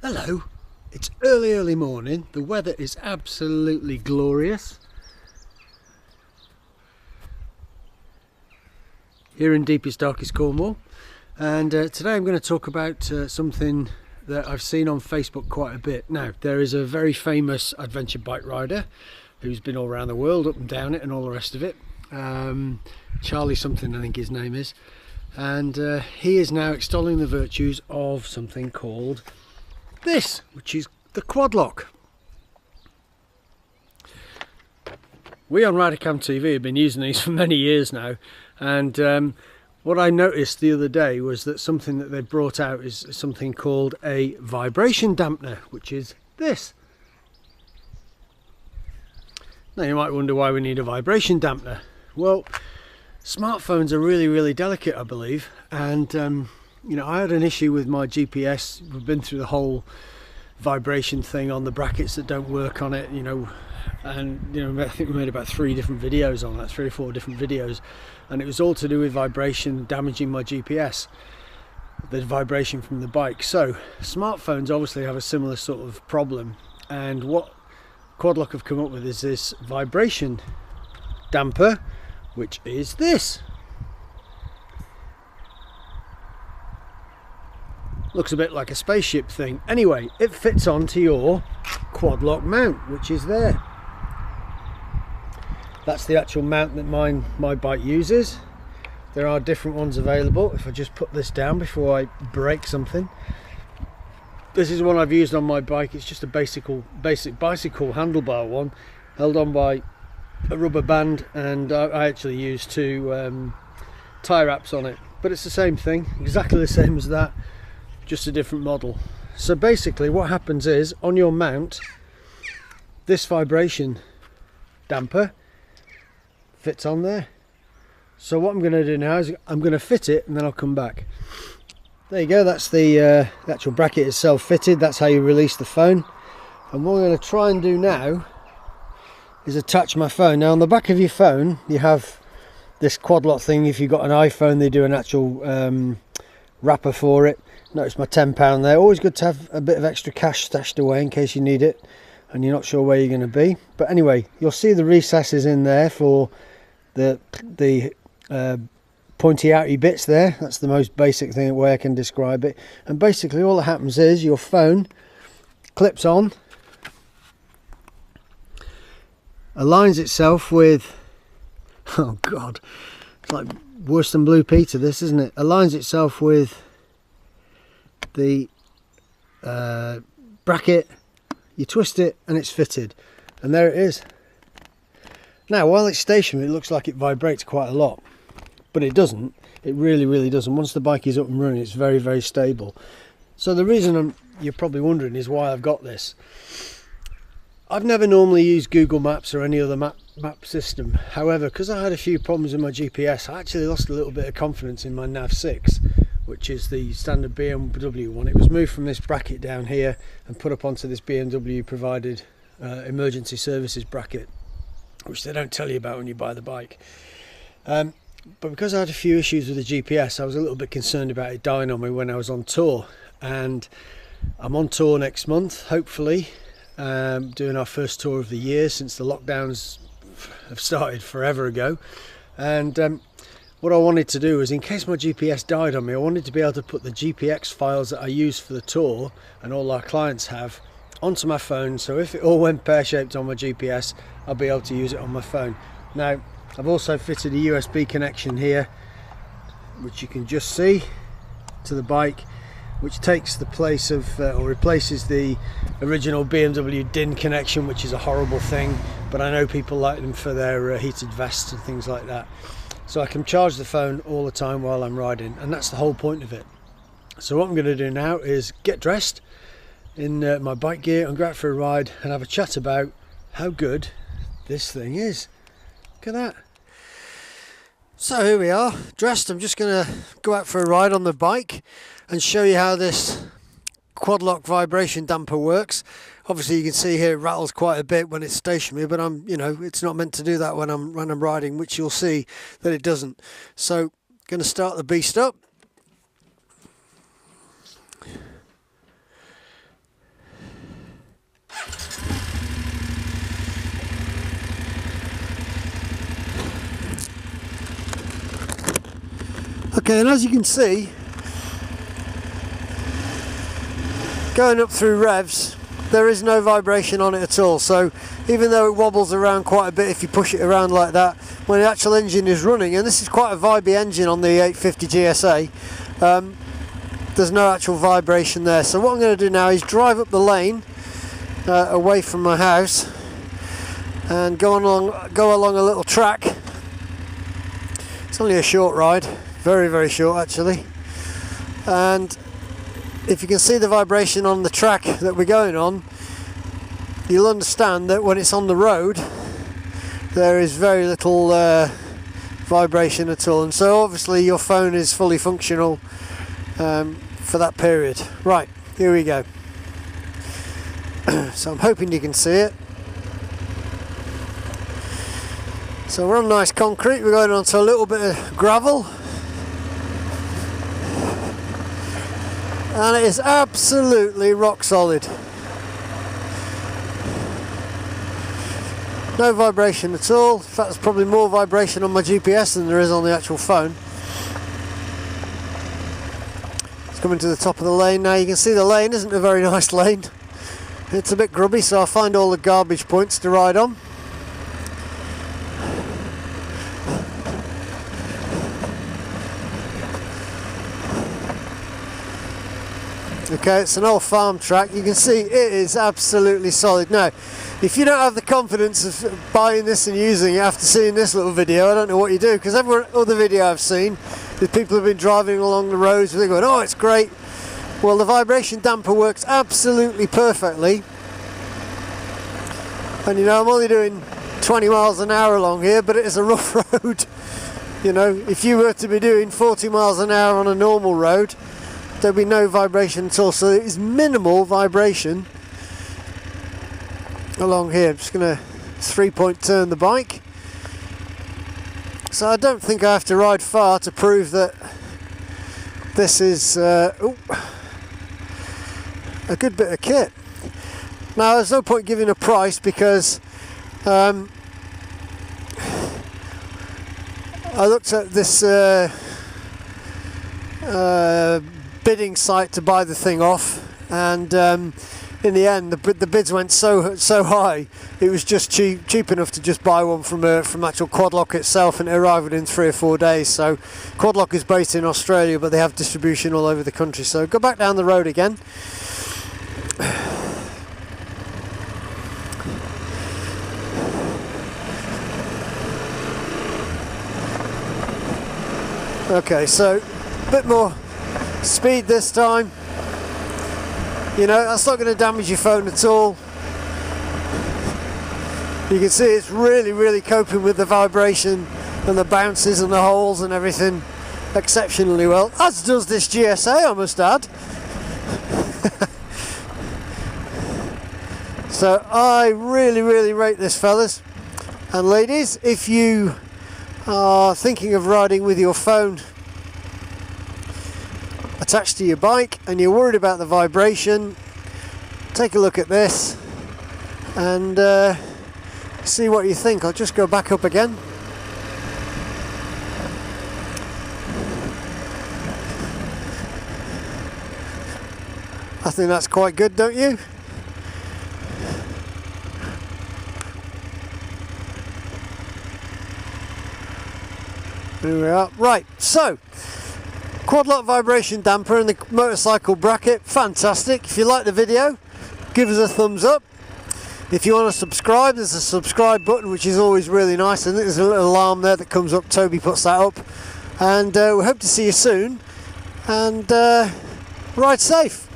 Hello, it's early morning. The weather is absolutely glorious here in deepest darkest Cornwall, and today I'm going to talk about something that I've seen on Facebook quite a bit. Now, there is a very famous adventure bike rider who's been all around the world, up and down it and all the rest of it, Charlie something I think his name is, and he is now extolling the virtues of something called this, which is the Quadlock. We on Ridercam TV have been using these for many years now, and what I noticed the other day was that something that they brought out is something called a vibration dampener, which is this. Now you might wonder why we need a vibration dampener. Well, smartphones are really delicate, I believe, and you know, I had an issue with my GPS. We've been through the whole vibration thing on the brackets that don't work on it, you know, and you know, I think we made about 3 different videos on that, 3 or 4 different videos, and it was all to do with vibration damaging my GPS, the vibration from the bike. So smartphones obviously have a similar sort of problem, and what Quadlock have come up with is this vibration damper, which is this. Looks a bit like a spaceship thing. Anyway, it fits onto your Quadlock mount, which is there. That's the actual mount that my bike uses. There are different ones available. If I just put this down before I break something. This is one I've used on my bike. It's just a basic bicycle handlebar one, held on by a rubber band, and I actually use 2 tie wraps on it. But it's the same thing, exactly the same as that, just a different model. So basically what happens is, on your mount, this vibration damper fits on there. So what I'm going to do now is I'm going to fit it, and then I'll come back. There you go, that's the actual bracket itself fitted. That's how you release the phone. And what I'm going to try and do now is attach my phone. Now on the back of your phone you have this Quadlock thing. If you've got an iPhone, they do an actual wrapper for it. Notice my £10 there. Always good to have a bit of extra cash stashed away in case you need it and you're not sure where you're going to be. But anyway, you'll see the recesses in there for the pointy outy bits there. That's the most basic thing, way I can describe it. And basically all that happens is your phone clips on, aligns itself with, oh god, it's like worse than Blue Peter this, isn't it? Aligns itself with the bracket, you twist it and it's fitted, and there it is. Now while it's stationary it looks like it vibrates quite a lot, but it doesn't. It really doesn't. Once the bike is up and running, it's very stable. So the reason you're probably wondering is why I've got this. I've never normally used Google Maps or any other map system. However, because I had a few problems with my GPS, I actually lost a little bit of confidence in my Nav 6, which is the standard BMW one. It was moved from this bracket down here and put up onto this BMW provided emergency services bracket, which they don't tell you about when you buy the bike. But because I had a few issues with the GPS, I was a little bit concerned about it dying on me when I was on tour. And I'm on tour next month, hopefully, doing our first tour of the year since the lockdowns have started forever ago. And what I wanted to do is, in case my GPS died on me, I wanted to be able to put the GPX files that I use for the tour, and all our clients have, onto my phone, so if it all went pear-shaped on my GPS, I'll be able to use it on my phone. Now, I've also fitted a USB connection here, which you can just see, to the bike, which takes the place of, or replaces the original BMW DIN connection, which is a horrible thing, but I know people like them for their heated vests and things like that. So I can charge the phone all the time while I'm riding, and that's the whole point of it. So what I'm going to do now is get dressed in my bike gear and go out for a ride and have a chat about how good this thing is. Look at that. So here we are, dressed. I'm just going to go out for a ride on the bike and show you how this Quadlock vibration damper works. Obviously you can see here it rattles quite a bit when it's stationary, but it's not meant to do that when I'm riding, which you'll see that it doesn't. So going to start the beast up. Okay, and as you can see, going up through revs, there is no vibration on it at all. So even though it wobbles around quite a bit if you push it around like that, when the actual engine is running, and this is quite a vibey engine on the 850 GSA, there's no actual vibration there. So what I'm going to do now is drive up the lane away from my house and go along a little track. It's only a short ride, very, very short actually, and if you can see the vibration on the track that we're going on, you'll understand that when it's on the road there is very little vibration at all, and so obviously your phone is fully functional for that period. Right, here we go. So I'm hoping you can see it. So we're on nice concrete, we're going onto a little bit of gravel, and it is absolutely rock solid. No vibration at all. In fact, there's probably more vibration on my GPS than there is on the actual phone. It's coming to the top of the lane now. You can see the lane isn't a very nice lane. It's a bit grubby, so I'll find all the garbage points to ride on. Okay, it's an old farm track. You can see it is absolutely solid. Now, if you don't have the confidence of buying this and using it after seeing this little video, I don't know what you do, because every other video I've seen is people have been driving along the roads and they're going, oh, it's great. Well, the vibration damper works absolutely perfectly. And you know, I'm only doing 20 miles an hour along here, but it is a rough road. You know, if you were to be doing 40 miles an hour on a normal road, there'll be no vibration at all. So it is minimal vibration along here. I'm just going to 3-point turn the bike. So I don't think I have to ride far to prove that this is a good bit of kit. Now there's no point giving a price, because I looked at this bidding site to buy the thing off, and in the end the bids went so high, it was just cheap enough to just buy one from actual QuadLock itself, and it arrived within 3 or 4 days. So QuadLock is based in Australia, but they have distribution all over the country. So go back down the road again. Okay, so a bit more speed this time. You know, that's not going to damage your phone at all. You can see it's really coping with the vibration and the bounces and the holes and everything exceptionally well, as does this GSA, I must add. So I really rate this, fellas and ladies. If you are thinking of riding with your phone attached to your bike and you're worried about the vibration, take a look at this and see what you think. I'll just go back up again. I think that's quite good, don't you? Here we are. Right, so QuadLock vibration damper and the motorcycle bracket, fantastic. If you like the video, give us a thumbs up. If you want to subscribe, there's a subscribe button, which is always really nice. I think there's a little alarm there that comes up. Toby puts that up. And we hope to see you soon. And ride safe.